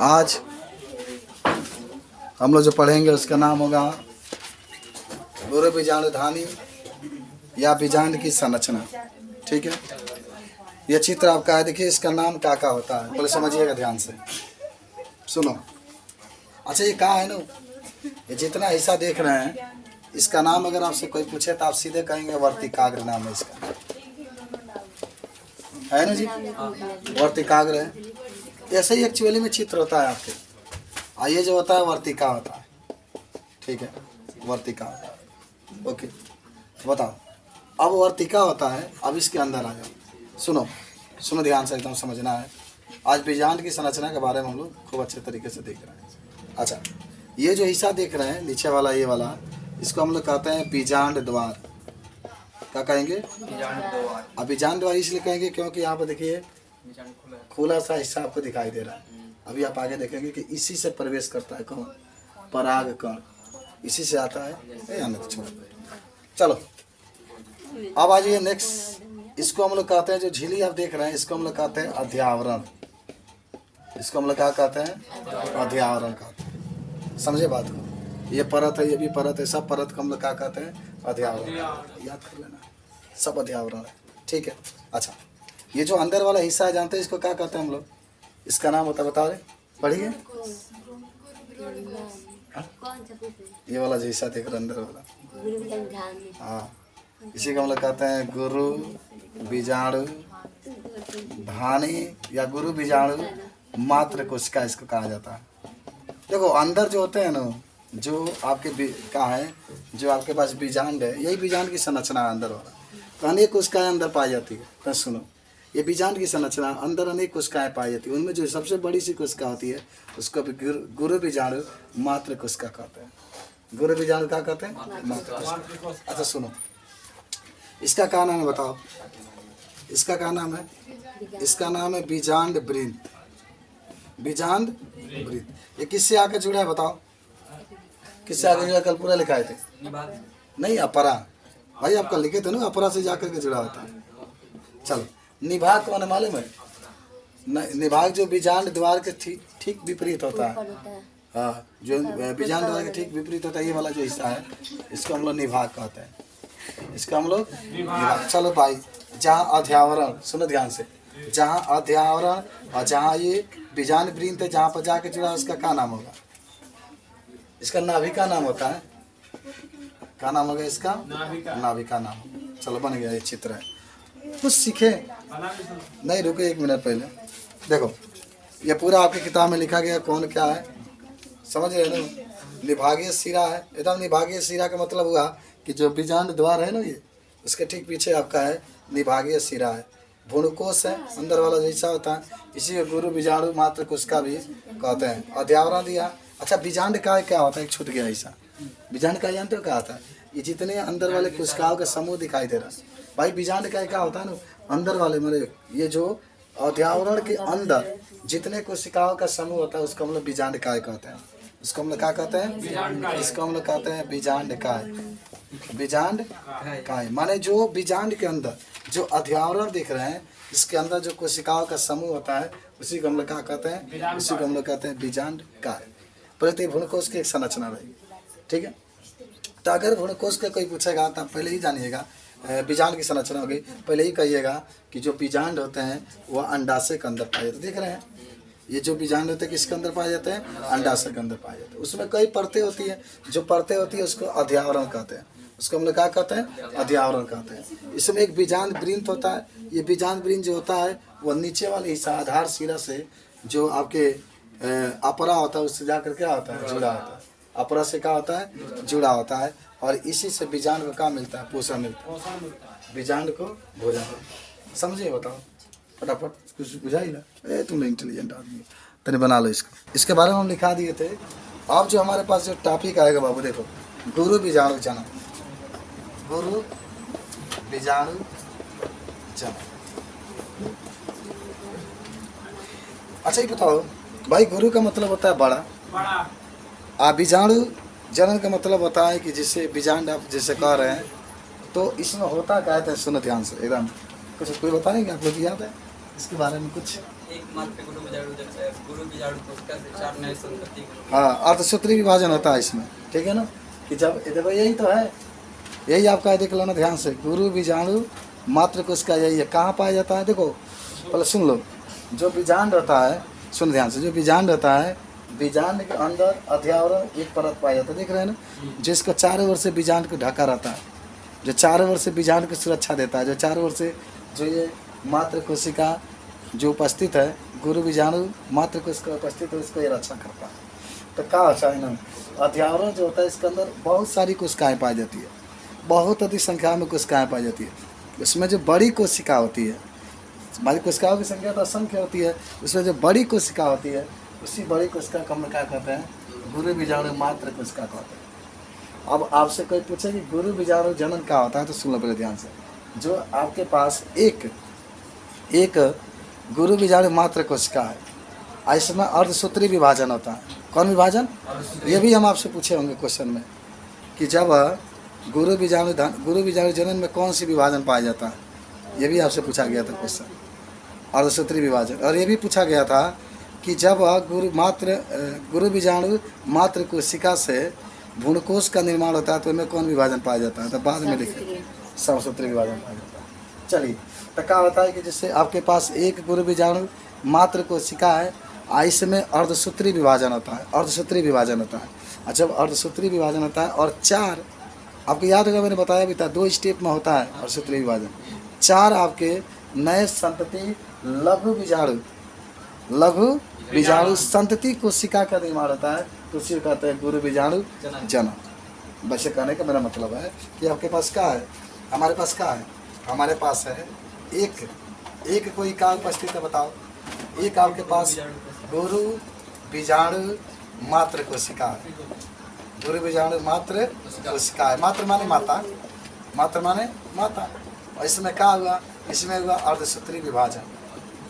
आज हम लोग जो पढ़ेंगे उसका नाम होगा गुरु बीजाणुधानी या बीजांड की संरचना। ठीक है, यह चित्र आपका है, देखिए इसका नाम काका होता है, बोले समझिएगा ध्यान से सुनो। अच्छा ये कहाँ है ना, ये जितना हिस्सा देख रहे हैं इसका नाम अगर आपसे कोई पूछे तो आप सीधे कहेंगे वर्तिकाग्र नाम है इसका, है ना जी, वर्तिकाग्र है। ऐसे ही एक्चुअली में चित्र होता है आपके, और ये जो होता है वर्तिका होता है। ठीक है, वर्तिका होता है। ओके, तो बताओ अब वर्तिका होता है, अब इसके अंदर आ जाओ। सुनो सुनो ध्यान से, एकदम समझना है। आज बीजांड की संरचना के बारे में हम लोग खूब अच्छे तरीके से देख रहे हैं। अच्छा, ये जो हिस्सा देख रहे हैं नीचे वाला, ये वाला, इसको हम लोग कहते हैं बीजांड द्वार। क्या कहेंगे? अब बीजांड द्वार इसलिए कहेंगे क्योंकि यहाँ पर देखिए खुला सा हिस्सा आपको दिखाई दे रहा है। अभी आप आगे देखेंगे कि इसी से प्रवेश करता है कौन? पराग कण, इसी से आता है। छोड़, चलो अब आ जाइए नेक्स्ट। इसको हम लोग कहते हैं, जो झिल्ली आप देख रहे हैं इसको हम लोग कहते हैं अध्यावरण। इसको हम लोग क्या कहते हैं? अध्यावरण कहते हैं। समझे बात को? ये परत है, ये भी परत है, सब परत को हम लोग क्या कहते हैं? अध्यावरण। याद कर लेना, सब अध्यावरण है। ठीक है। अच्छा, ये जो अंदर वाला हिस्सा है जानते हैं इसको क्या कहते हैं हम लोग? इसका नाम होता है, बता रहे, पढ़िए। ये वाला जो हिस्सा देख रहे अंदर वाला, हाँ, इसी को हम लोग कहते हैं गुरु बीजाणु धानी या गुरु बीजाणु मात्र कोशिका इसको कहा जाता है। देखो अंदर जो होते हैं ना, जो आपके का है, जो आपके पास बीजांड है, यही बीजांड की संरचना है अंदर वाला। तो अनेक कोशिकाएं अंदर पाई जाती है। तो सुनो, ये बीजांड की संरचना, अंदर अनेक कोशिकाएं पाई जाती है। उनमें जो सबसे बड़ी सी कोशिका होती है उसको गुरु बीजाणु मात्र कोशिका कहते हैं। गुरु बीजाणु क्या कहते हैं? मात्र कोशिका। अच्छा सुनो, इसका क्या नाम है बताओ? इसका क्या नाम है? इसका नाम है बीजांड वृंत। बीजांड वृंत। ये किससे आकर जुड़ा है बताओ? किससे आकर जुड़ा? कल पूरा लिखाए थे नहीं, अपरा भाई आपका लिखे थे ना, अपरा से जाकर के जुड़ा होता है। चलो, निभाग कौन है मालूम है? निभाग जो बीजांड द्वार के ठीक विपरीत होता है। हाँ, जो बीजांड द्वार के ठीक विपरीत होता है, ये वाला जो हिस्सा है इसको हम लोग निभाग कहते हैं। इसका हम लोग निभाग। चलो भाई, जहाँ अध्यावरण, सुनो ध्यान से, जहाँ अध्यावरण और जहाँ ये बीजांड वृंत है, जहाँ पर जाके जुड़ा उसका क्या नाम होगा? इसका नाभिका नाम होता है। क्या नाम होगा इसका? नाभिका नाम। चलो बन गया, ये चित्र है। कुछ सीखे नहीं, रुके एक मिनट पहले। देखो ये पूरा आपकी किताब में लिखा गया कौन क्या है, समझ रहे ना? निभागीय शिरा है, एकदम निभागीय शिरा का मतलब हुआ कि जो बीजांड द्वार है ना, ये उसके ठीक पीछे आपका है निभागीय शिरा है। भ्रूणकोश है, अंदर वाला जो हिस्सा होता है, इसी को गुरु बीजाणु मात्र कोशिका भी कहते हैं। अध्यावरण दिया। अच्छा, बीजांड काय क्या होता है? एक छूट गया हिस्सा। बीजांड काय जानते हो क्या होता है? ये जितने अंदर वाले कोशिकाओं का समूह दिखाई दे रहा है भाई, बीजांड काय क्या होता है ना, अंदर वाले मेरे ये जो अध्यावरण के अंदर जितने कोशिकाओं का समूह होता है उसको हम लोग बीजांड काय कहते हैं। इसको हम लोग क्या कहते हैं? इसको हम लोग कहते हैं बीजांड काय। बीजांड काय माने जो बीजांड के अंदर जो अध्यावरण दिख रहे हैं, इसके अंदर जो कोशिकाओं का समूह होता है उसी को हम लोग क्या कहते हैं? उसी को हम लोग कहते हैं बीजांड काय। प्रति भ्रूणकोश की एक संरचना रहेगी। ठीक है, तो अगर भ्रूणकोश का कोई पूछेगा तो आप पहले ही जानिएगा बीजांड की संरचना हो गई। पहले ही कहिएगा कि जो बीजांड होते हैं वह अंडाशय के अंदर पाए जाते हैं। देख रहे हैं ये जो बीजांड होते हैं किसके अंदर पाए जाते हैं? अंडाशय के अंदर पाए जाते हैं। उसमें कई परतें होती है, जो परतें होती है उसको अध्यावरण कहते हैं। उसको हम लोग क्या कहते हैं? अध्यावरण कहते हैं। इसमें एक बीजांड वृंत होता है। ये बीजांड वृंत जो होता है वह नीचे वाले हिस्सा आधार शिरा से जो आपके अपरा होता है उससे जाकर क्या होता है? जुड़ा होता है। अपरा से क्या होता है? जुड़ा होता है। और इसी से बीजांड को क्या मिलता है? पोषण मिलता है। बीजांड को भोजन। समझे? बताओ फटाफट, कुछ बुझाई ना? तुम इंटेलिजेंट आदमी, तने बना लो इसको। इसके बारे में हम लिखा दिए थे। अब जो हमारे पास जो टॉपिक आएगा बाबू, देखो गुरु बीजाणु जनन। गुरु बीजाणु जनन। अच्छा ये बताओ भाई, गुरु का मतलब होता है बड़ा, बीजाणु जनन का मतलब होता है कि जिससे बीजांड आप जैसे कह रहे हैं, तो इसमें होता क्या है? सुनो ध्यान से एकदम, कुछ कोई बताएंगे आप लोग? याद है इसके बारे में कुछ? एकमात्र गुरु बीजाणु कोशिका से 4 नए संतति। हाँ, अर्धसूत्री विभाजन होता है इसमें, ठीक है ना। कि जब देखो यही तो है, यही आपका देख लेना ध्यान से, गुरु बीजाणु मात्र कोशिका यही है। कहाँ पाया जाता है देखो, पहले सुन लो। जो बीजांड रहता है, सुन ध्यान से, जो बीजांड रहता है, बीजांड के अंदर अध्यावरण एक परत पाया जाता है, देख रहे हैं ना, जिसको चारों ओर से बीजांड को ढका रहता है, जो चारों ओर से बीजांड की सुरक्षा देता है, जो चारों ओर से जो ये मात्र कोशिका जो उपस्थित है, गुरु बीजाणु मात्र कोशिका उपस्थित है, उसको ये रक्षा करता है। तो क्या होता है ना, अध्यावरण जो होता है इसके अंदर बहुत सारी कोशिकाएँ पाई जाती है, बहुत अधिक संख्या में कोशिकाएँ पाई जाती है। उसमें जो बड़ी कोशिका होती है, हमारी कोशिकाओं की संख्या तो असंख्य होती है, उसमें जो बड़ी कोशिका होती है, उसी बड़ी कोशिका को हम क्या कहते हैं, गुरु बीजाणु मात्र कोशिका कहते हैं। अब आपसे कोई पूछे कि गुरु बीजाणु जनन क्या होता है, तो सुन लो पहले ध्यान से। जो आपके पास एक गुरु बीजाणु मात्र कोशिका है, इसमें अर्धसूत्री विभाजन होता है। कौन विभाजन? ये भी हम आपसे पूछे होंगे क्वेश्चन में कि जब गुरु बीजाणु जनन में कौन सी विभाजन पाया जाता है, ये भी आपसे पूछा गया था क्वेश्चन, अर्धसूत्री विभाजन। और ये भी पूछा गया था कि जब गुरु बीजाणु मात्र कोशिका से भ्रूणकोश का निर्माण होता है तो इसमें कौन विभाजन पाया जाता है, तो बाद में लिखे सर्वसूत्री विभाजन पाया जाता है। चलिए, तो क्या होता है कि जिससे आपके पास एक गुरु बीजाणु मात्र कोशिका है, इसमें अर्धसूत्री विभाजन होता है, अर्धसूत्री विभाजन होता है। और जब अर्धसूत्री विभाजन होता है और 4, आपको याद होगा मैंने बताया भी था, 2 स्टेप में होता है अर्धसूत्री विभाजन। 4 आपके नए संतति लघु बीजाणु संतति कोशिका का निर्माण होता है, तो उसी को कहते हैं गुरु बीजाणु जनन। वैसे कहने का मेरा मतलब है कि आपके पास क्या है, हमारे पास क्या है, हमारे पास है एक कोई का उपस्थित है, बताओ। एक आपके पास गुरु बीजाणु मात्र कोशिका है, गुरु बीजाणु मात्र कोशिका है। मात्र माने माता, मात्र माने माता। और इसमें क्या हुआ, इसमें हुआ अर्धसूत्री विभाजन।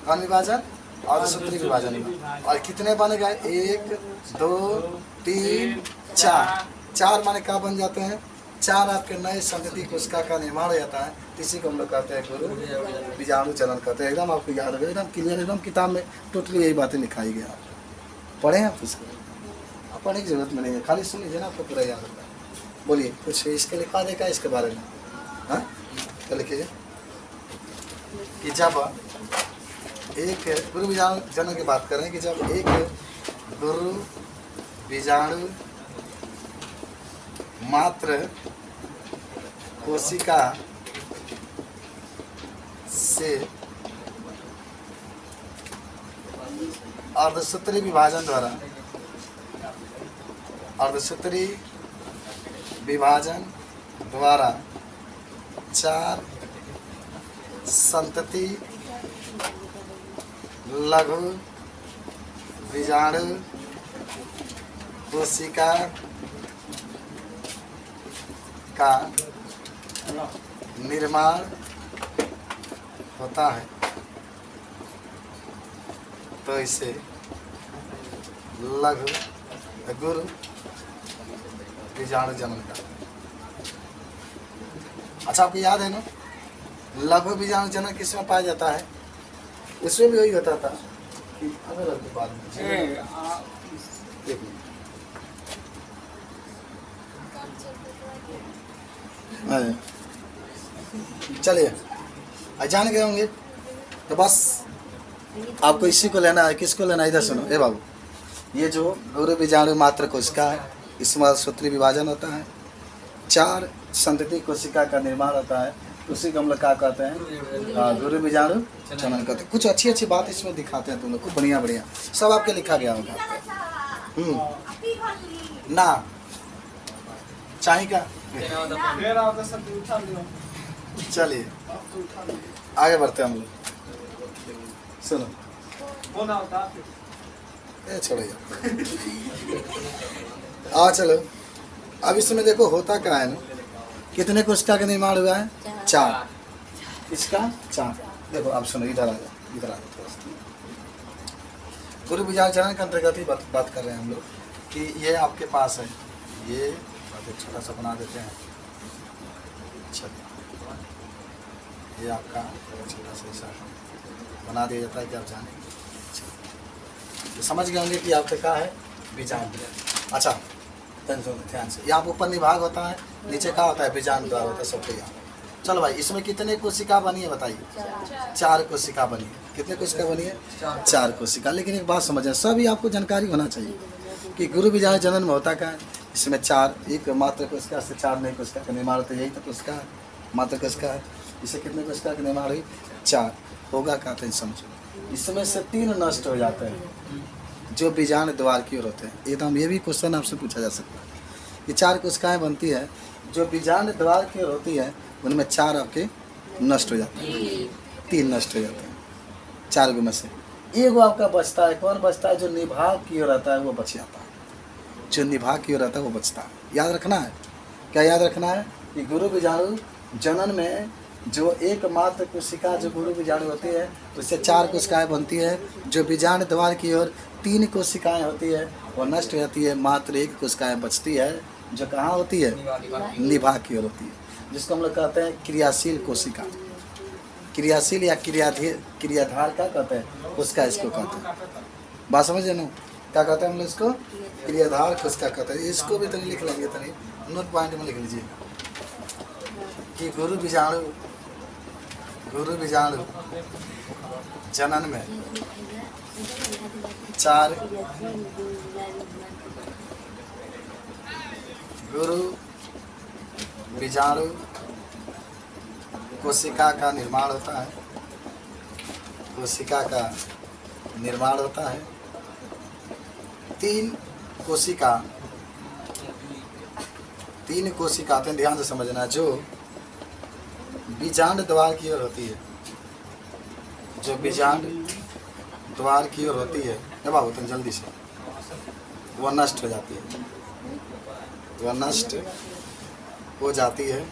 कौन विभाजन? अर्धसूत्री विभाजन हुआ। और कितने बन गए, 1 2 3 4। 4 माने क्या बन जाते हैं, 4 आपके नए संतति कोशिका का निर्माण हो जाता है। इसी को हम लोग कहते हैं गुरु बीजाणु जनन कहते हैं। एकदम आपको याद होगा, एकदम क्लियर, एकदम किताब में टोटली यही बातें लिखाई गई। आप पढ़े हैं आप उसको, आप पढ़ने की जरूरत में नहीं है, खाली सुन लीजिए ना, आपको पूरा याद होगा। बोलिए कुछ इसके लिखा देगा इसके बारे में, हाँ क्या लिखिए कि जब एक गुरु बीजाणु जनन की बात करें कि जब एक गुरु बीजाणु मात्र कोशिका से अर्धसूत्री विभाजन द्वारा 4 संतति लघु बीजाणु कोशिका का निर्माण होता है, तो इसे गुरु बीजाणु जनन का। अच्छा, आपको याद है ना, लघु बीजाणु जनन किस में पाया जाता है? इसमें भी वही होता था कि अगर बाद में चलिए जान गए होंगे, तो बस आपको इसी को लेना है। किसको लेना है, इधर सुनो। ए बाबू, ये जो गुरु बीजाणु मात्र कोशिका है, इसमें अर्धसूत्री विभाजन होता है, 4 संतति कोशिका का निर्माण होता है, उसी को हम लोग क्या कहते हैं, गुरु बीजाणु जनन कहते हैं। कुछ अच्छी अच्छी बात इसमें दिखाते हैं तुम लोग को, बढ़िया बढ़िया सब आपके लिखा गया होगा। ना चाहिए क्या? चलिए आगे बढ़ते हैं हम लोग। सुनो, छोड़ो चलो। अब इसमें देखो होता क्या है ना, कितने कोशिका का निर्माण हुआ है? 4। इसका 4। देखो आप सुनो, इधर आ जाओ, इधर आ जाओ थोड़ा सा। गुरु बीजाणु जनन के अंतर्गत ही बात कर रहे हैं हम लोग कि ये आपके पास है, ये छोटा सा बना देते हैं। चलिए, ये आपका छोटा सा हिस्सा बना दिया जाता है कि आप जाने। तो समझ गए होंगे कि आपका क्या है, बीजांड। अच्छा ध्यान से, यहाँ ऊपर निभाग होता है, नीचे क्या होता है, बीजांड द्वार होता है सबके यहाँ। चलो भाई, इसमें कितने कोशिका बनी है बताइए? 4 कोशिका बनी है। कितने कोशिका बनी है? 4 कोशिका। लेकिन एक बात समझें, सभी आपको जानकारी होना चाहिए कि गुरु बीजाणु जनन में होता क्या है। इसमें 4, एक मात्र कोशिका से 4 नई कोशिका का निर्माण होता है, यही तो कोशिका है, मात्र कोशिका है। इसे कितने कोशिका का निर्माण हुई? 4। होगा क्या तो समझो, इसमें से 3 नष्ट हो जाते हैं जो बीजाणु द्वार की ओर होते हैं। एकदम ये भी क्वेश्चन आपसे पूछा जा सकता है कि 4 कोशिकाएँ बनती है जो बीजाणु द्वार की ओर होती है, उनमें 4 आपके नष्ट हो जाते हैं, 3 नष्ट हो जाते हैं 4 में से। एक आपका बचता है, कौन बचता है? जो निभाग की ओर रहता है वो बच जाता है, जो निभाग की ओर रहता है वो बचता है। याद रखना है, क्या याद रखना है कि गुरु बीजाणु जनन में जो एकमात्र कोशिका जो गुरु बीजाणु होती है उससे 4 कोशिकाएँ बनती है। जो बीजाणु द्वार की ओर 3 कोशिकाएँ होती है वो नष्ट हो जाती है, मात्र 1 कोशिकाएँ बचती है जो कहाँ होती है? निभाग की ओर होती है, जिसको हम लोग कहते हैं क्रियाशील कोशिका। क्रियाशील या क्रियाधार क्या कहते हैं? उसका इसको कहते हैं। बात समझ ना, क्या कहते हैं हम लोग इसको? क्रियाधार कोशिका कहते हैं। इसको भी तनी लिख लेंगे, तनी नोट पॉइंट में लिख लीजिए कि गुरु बीजाणु जनन में 4 गुरु बीजाणु कोशिका का निर्माण होता है, कोशिका का निर्माण होता है। 3 कोशिका ध्यान से समझना, जो बीजांड द्वार की ओर होती है, जो बीजांड द्वार की ओर होती है, जब आओ तुम जल्दी से, वह नष्ट हो जाती है, वह नष्ट हो जाती है।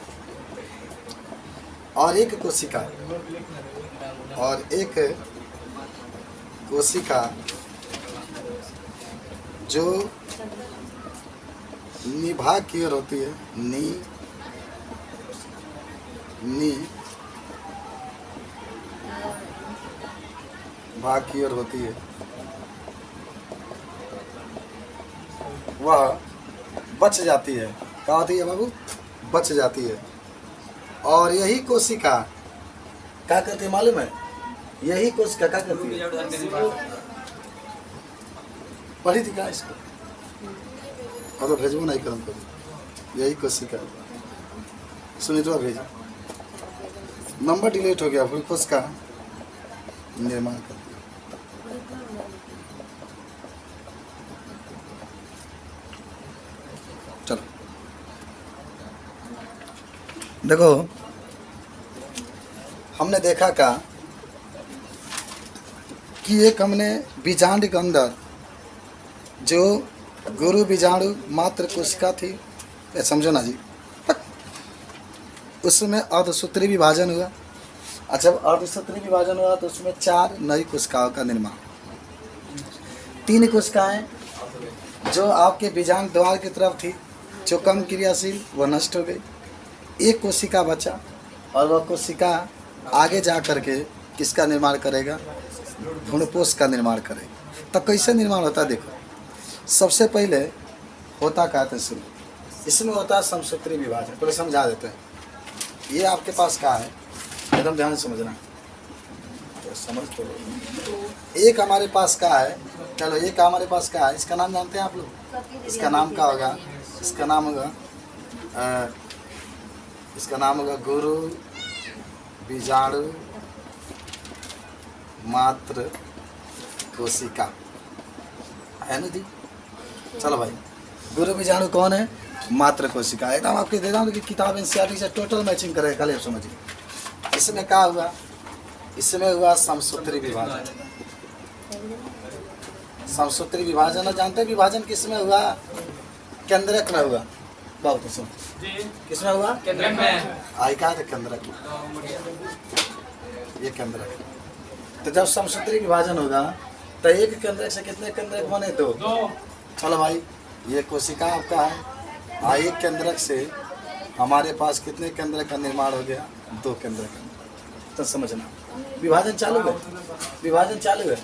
और एक कोशिका जो निभाग की ओर होती है, भाग की ओर होती है, वह बच जाती है। क्या होती है बाबू? बच जाती है। और यही कोशिका क्या करती है मालूम है? यही कोशिका क्या करती है? पढ़ी थी क्या इसको? और तो भेजबो नहीं करम कभी। यही कोशिका सुनी तो भेजा, नंबर डिलीट हो गया, फिर कोशिका निर्माण करती है। चलो देखो, हमने देखा का कि एक हमने बीजांड के अंदर जो गुरु बीजाणु मात्र कोशिका थी, समझो ना जी, उसमें अर्धसूत्री विभाजन हुआ। और जब अर्धसूत्री विभाजन हुआ तो उसमें 4 नई कोशिकाओं का निर्माण। 3 कोशिकाएं जो आपके बीजांड द्वार की तरफ थी, जो कम क्रियाशील, वह नष्ट हो गई। 1 कोशिका बचा, और वह कोशिका आगे जा करके किसका निर्माण करेगा? भ्रूणपोष का निर्माण करेगा। तब कैसे निर्माण होता है? देखो, सबसे पहले होता क्या था शुरू, इसमें होता है समसूत्री विभाजन। पहले समझा देते हैं। ये आपके पास क्या है, एकदम ध्यान से समझना, तो समझ तो एक हमारे पास क्या है। चलो, एक हमारे पास क्या है, इसका नाम जानते हैं आप लोग? इसका नाम क्या होगा? इसका नाम होगा गुरु बीजाणु मात्र कोशिका, है ना जी? चलो भाई, गुरु बीजाणु कौन है? मात्र कोशिका। एकदम आपके दे रहा हूँ कि किताब एनसीईआरटी से टोटल मैचिंग करेगा, खाली समझिए। इसमें क्या हुआ? इसमें हुआ समसूत्री विभाजन। समसूत्री विभाजन जानते हैं? विभाजन किसमें हुआ? केंद्रक में हुआ। बहुत सुन, किसमें हुआ? केंद्रक में। आई कहा था केंद्रक, ये केंद्रक। तो जब समसूत्री विभाजन होगा तो एक केंद्रक से कितने केंद्रक बने? 2। चलो भाई, ये कोशिका आपका है, एक केंद्रक से हमारे पास कितने केंद्रक का निर्माण हो गया? 2 केंद्रक का। तो समझना, विभाजन चालू है, विभाजन चालू है।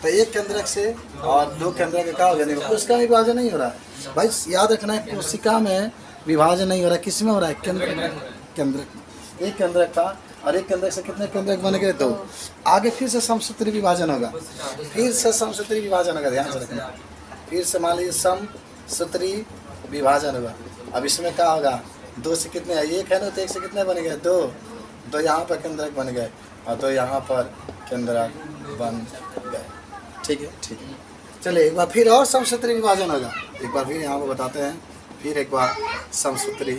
तो एक केंद्रक से और दो केंद्रक का हो जाने का, कोशिका में विभाजन नहीं हो रहा है भाई, याद रखना है। कोशिका में विभाजन नहीं हो रहा है, किस में हो रहा है? केंद्रक। एक केंद्रक का और एक केंद्रक से कितने केंद्रक बन गए? 2। आगे फिर से समसूत्री विभाजन होगा, फिर से समसूत्री विभाजन होगा, ध्यान से रखना। फिर से मान लीजिए समसूत्री विभाजन हुआ। अब इसमें क्या होगा? 2 से कितने? एक है ना, तो 1 से कितने बन गए? 2 यहाँ पर केंद्रक बन गए और 2 यहाँ पर केंद्रक बन गए। ठीक है, ठीक है। चलिए एक बार फिर और समसूत्री विभाजन होगा, एक बार फिर यहाँ पर बताते हैं। फिर एक बार समसूत्री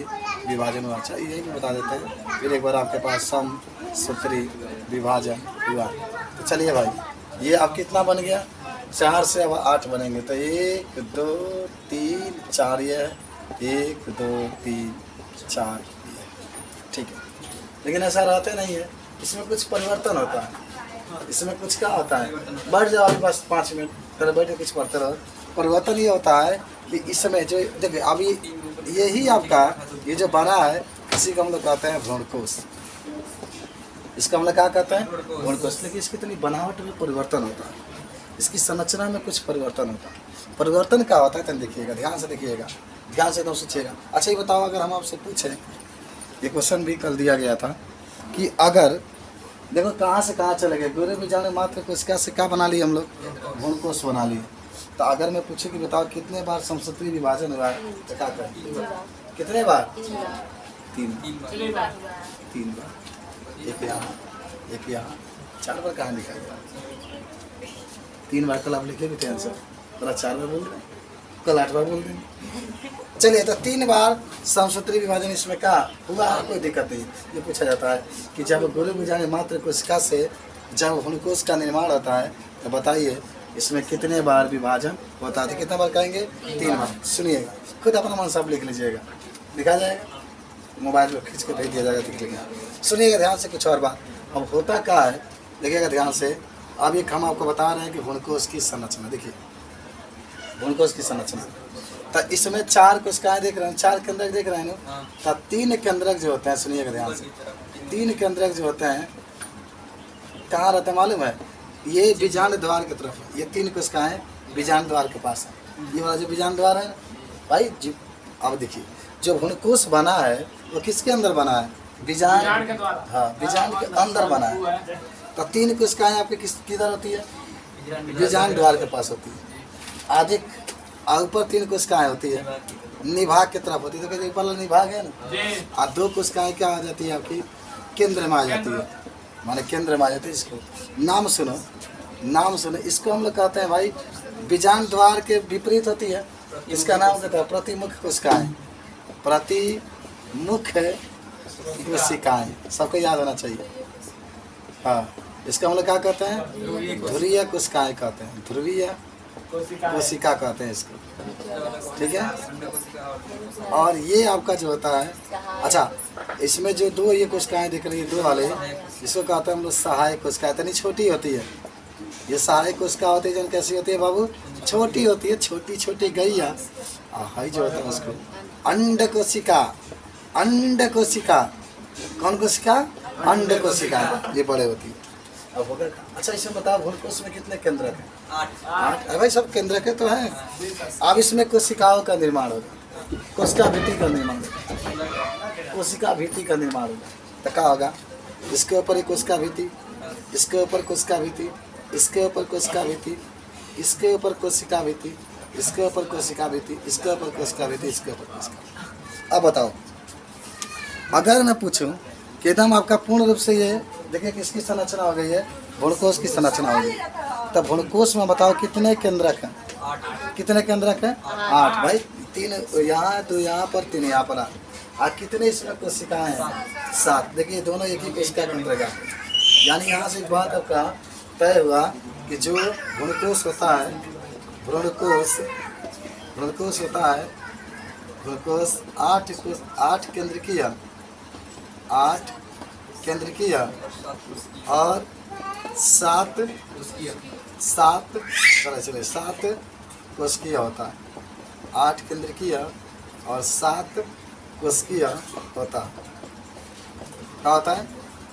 विभाजन हुआ। अच्छा यही भी बता देते हैं। फिर एक बार आपके पास समसूत्री विभाजन हुआ। तो चलिए भाई, ये अब कितना बन गया? 4 से अब 8 बनेंगे। तो 1 2 3 4 ये है, 1 2 3 4 ये, ठीक है। लेकिन ऐसा रहते नहीं है, इसमें कुछ परिवर्तन होता है। इसमें कुछ क्या होता है? बैठ जाओ अभी बस 5 मिनट, फिर बैठे कुछ पढ़ते रहो। परिवर्तन ये होता है कि इस समय जो देखिए अभी यही आपका ये जो बना है, इसी को हम लोग कहते हैं भ्रूणकोश। इसका हम लोग क्या कहते हैं? भ्रूणकोश। लेकिन इसकी इतनी बनावट में परिवर्तन होता है, इसकी संरचना में कुछ परिवर्तन होता है। परिवर्तन क्या होता है? तो देखिएगा, ध्यान से देखिएगा, ध्यान से एकदम सोचिएगा। अच्छा ये बताओ, अगर हम आपसे पूछें, ये क्वेश्चन भी कल दिया गया था कि अगर देखो कहाँ से कहाँ चले गए, गुरु बीजाणु मात्र कोशिका से क्या बना लिए हम लोग? भ्रूणकोश बना लिए। तो अगर मैं पूछूं कि बताओ कितने बार समसूत्री विभाजन हुआ है, तो क्या करें? कितने बार? 3 बार। एक यहाँ, एक यहाँ, 4 बार कहाँ लिखा गया? 3 बार। कल आप लिखे भी थे आंसर, कल 4 बार बोल रहे हैं, कल 8 बार बोल देंगे। चलिए तो 3 बार समसूत्री विभाजन इसमें क्या हुआ? कोई दिक्कत नहीं। ये पूछा जाता है कि जब गुरु बीजाणु मात्र कोशिका से जब भ्रूणकोश का निर्माण होता है, तो बताइए इसमें कितने बार विभाजन होता है? तो कितने बार कहेंगे? 3 बार। सुनिएगा, खुद अपना मन साहब लिख लीजिएगा, लिखा जाएगा, मोबाइल में खींच के भेज दिया जाएगा, लिख लीजिएगा। सुनिएगा ध्यान से कुछ और बात। अब होता क्या है, देखिएगा ध्यान से। अब एक हम आपको बता रहे हैं कि भ्रूणकोश की संरचना, देखिए भ्रूणकोश की संरचना। तो इसमें 4 कोशिकाएं देख रहे हैं, 4 केंद्रक देख रहे हैं ना। तो 3 केंद्रक जो होते हैं, सुनिएगा ध्यान से, 3 केंद्रक जो होते हैं कहाँ रहते हैं मालूम है? ये बीजांड द्वार की तरफ है। ये 3 कोशिकाएं बीजांड द्वार के पास है। ये वाला जो बीजांड द्वार है भाई जी, अब देखिए जो भ्रूणकोश बना है वो किसके अंदर बना है? बीजांड के द्वारा। हाँ, बीजांड के अंदर बना है। तो 3 कोशिकाएं आपके किधर होती है? बीजांड द्वार के पास होती है। आगे ऊपर 3 कोशिकाएं होती है, निभाग की तरफ होती है। तो ऊपर वाला निभाग है ना, और 2 कोशिकाएं क्या आ जाती है आपकी? केंद्र में आ जाती है, माने केंद्र में आ जाती है। इसको नाम सुनो, नाम सुनो। इसको हम लोग कहते हैं भाई बीजांड द्वार के विपरीत होती है। इसका नाम कहता है प्रतिमुख कोशिकाएं। प्रतिमुख कोशिकाएं सबको याद होना चाहिए। हाँ, इसका हम लोग क्या कहते हैं? ध्रुवीय कोशिकाएं कहते हैं, ध्रुवीय कोशिका कहते हैं इसको, ठीक है। और ये आपका जो होता है, अच्छा इसमें जो 2 ये कोशिकाएं दिख रही है, 2 वाले, इसको कहते हैं हम लोग सहायक कोशिकाएं। इतनी छोटी होती है ये सहायक कोशिका होती है। जन कैसी होती है बाबू? छोटी होती है, छोटी छोटी गैया। हाई जो होता है उसको अंड कोशिका। अंड कोशिका, कौन कोशिका? अंड कोशिका, ये बड़े होती है। अब होगा। अच्छा इसमें बताओ भ्रूणकोश में कितने केंद्रक हैं? 8। अरे भाई सब केंद्रक तो हैं। अब इसमें कोशिकाओं का निर्माण होगा, कोशिका भित्ति का निर्माण होगा, कोशिका भित्ति का निर्माण होगा। तो क्या होगा? इसके ऊपर एक कोशिका भित्ति, इसके ऊपर कोशिका भित्ति, इसके ऊपर कोशिका भित्ति, इसके ऊपर कोशिका भित्ति, इसके ऊपर कोशिका भित्ति, इसके ऊपर कोशिका भित्ति, इसके ऊपर कोशिका। अब बताओ, अगर मैं पूछूं कि एकदम आपका पूर्ण रूप से ये देखिए किसकी संरचना हो गई है? भ्रूणकोश की संरचना हो गई। तब भ्रूणकोश में बताओ कितने केंद्रक हैं? 8। कितने केंद्रक हैं? 8 भाई। 3 यहाँ, 2 यहाँ पर, 3 यहाँ पर। कितने इसमें कोशिकाएं हैं? 7। देखिए दोनों एक ही कोशिका केंद्र का, यानी यहाँ से एक बात आपका तय हुआ कि जो भ्रूणकोश होता है, भ्रूणकोश होता है, भ्रूणकोश 8 केंद्रकीय, 8 केंद्रकीय और 7 कोशिकीय होता है। 8 केंद्रकीय और 7 कोशिकीय होता है। क्या होता है?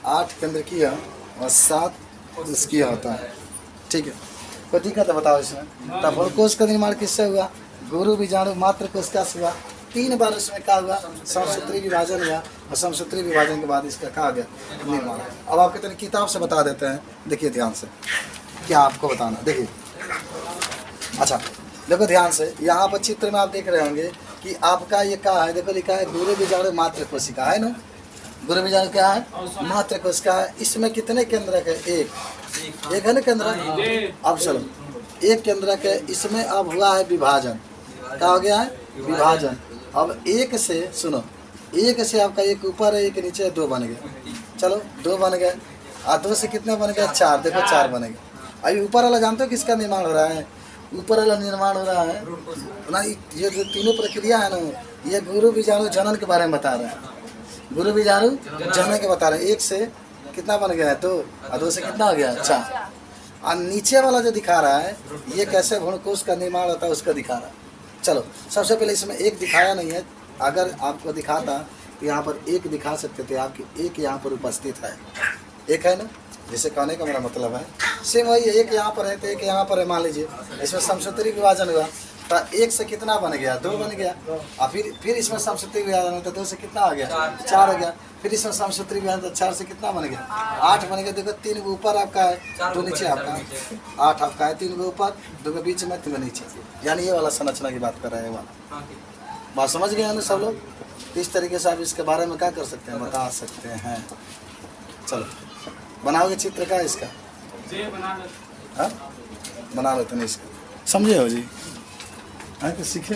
8 केंद्रकीय और 7 कोशिकीय होता है, ठीक है। कोई दिक्कत है बताओ इसमें? तब कोश का निर्माण किससे हुआ? गुरु बीजाणु मात्र कोशिका से हुआ। 3 बार उसमें क्या हुआ? समसूत्री विभाजन हुआ, और समसूत्री विभाजन के बाद इसका कहा गया निर्माण। अब आपके तरह किताब से बता देते हैं, देखिए ध्यान से, क्या आपको बताना, देखिए। अच्छा देखो ध्यान से, यहाँ पर चित्र में आप देख रहे होंगे कि आपका ये क्या है, देखो लिखा है गुरु बीजाणु मात्र कोशिका, है ना? गुरु बीजाणु क्या है? मात्र कोशिका है। इसमें कितने केंद्रक है? एक है ना केंद्रक। अब चलो, एक केंद्रक है, इसमें अब हुआ है विभाजन। क्या हो गया है? विभाजन। अब एक से सुनो, एक से आपका एक ऊपर है, एक नीचे है, 2 बन गए। चलो 2 बन गए, और 2 से कितने बन गए? 4। देखो 4 बनेंगे। अभी ऊपर वाला जानते हो किसका निर्माण हो रहा है? ऊपर वाला निर्माण हो रहा है ना, ये जो तीनों प्रक्रिया है ना, ये गुरु बीजाणु जनन के बारे में बता रहे हैं। गुरु बीजाणु जनन के बता रहे हैं। 1 से कितना बन गया है? 2, और 2 से कितना हो गया? 4। और नीचे वाला जो दिखा रहा है, ये कैसे भ्रूणकोश का निर्माण होता है उसका दिखा रहा है। चलो सबसे पहले इसमें एक दिखाया नहीं है, अगर आपको दिखाता तो यहाँ पर एक दिखा सकते थे, आपकी एक यहाँ पर उपस्थित है, एक है ना, जिसे कहने का मेरा मतलब है सेम वही है। एक यहाँ पर है तो एक यहाँ पर है, मान लीजिए इसमें समसूत्री विभाजन हुआ तो 1 से कितना बन गया? 2 बन गया। और फिर इसमें समसूत्री विभाजन होता है, 2 से कितना आ गया? 4 हो गया। फिर इसमें समसूत्री विभाजन तो 4 से कितना बन गया? 8 बन गया। देखो 3 गो ऊपर आपका है, 2 नीचे आपका है, 8 आपका है, 3 गो ऊपर, 2 के बीच में, 3 नीचे, यानी ये वाला संरचना की बात कर रहे हैं। वाला बात समझ गए ना सब लोग? इस तरीके से आप इसके बारे में क्या कर सकते हैं, बता सकते हैं। चलो बनाओगे चित्र का इसका? हाँ बना लेते हैं इसका, समझे हो जी? हाँ तो सीखे।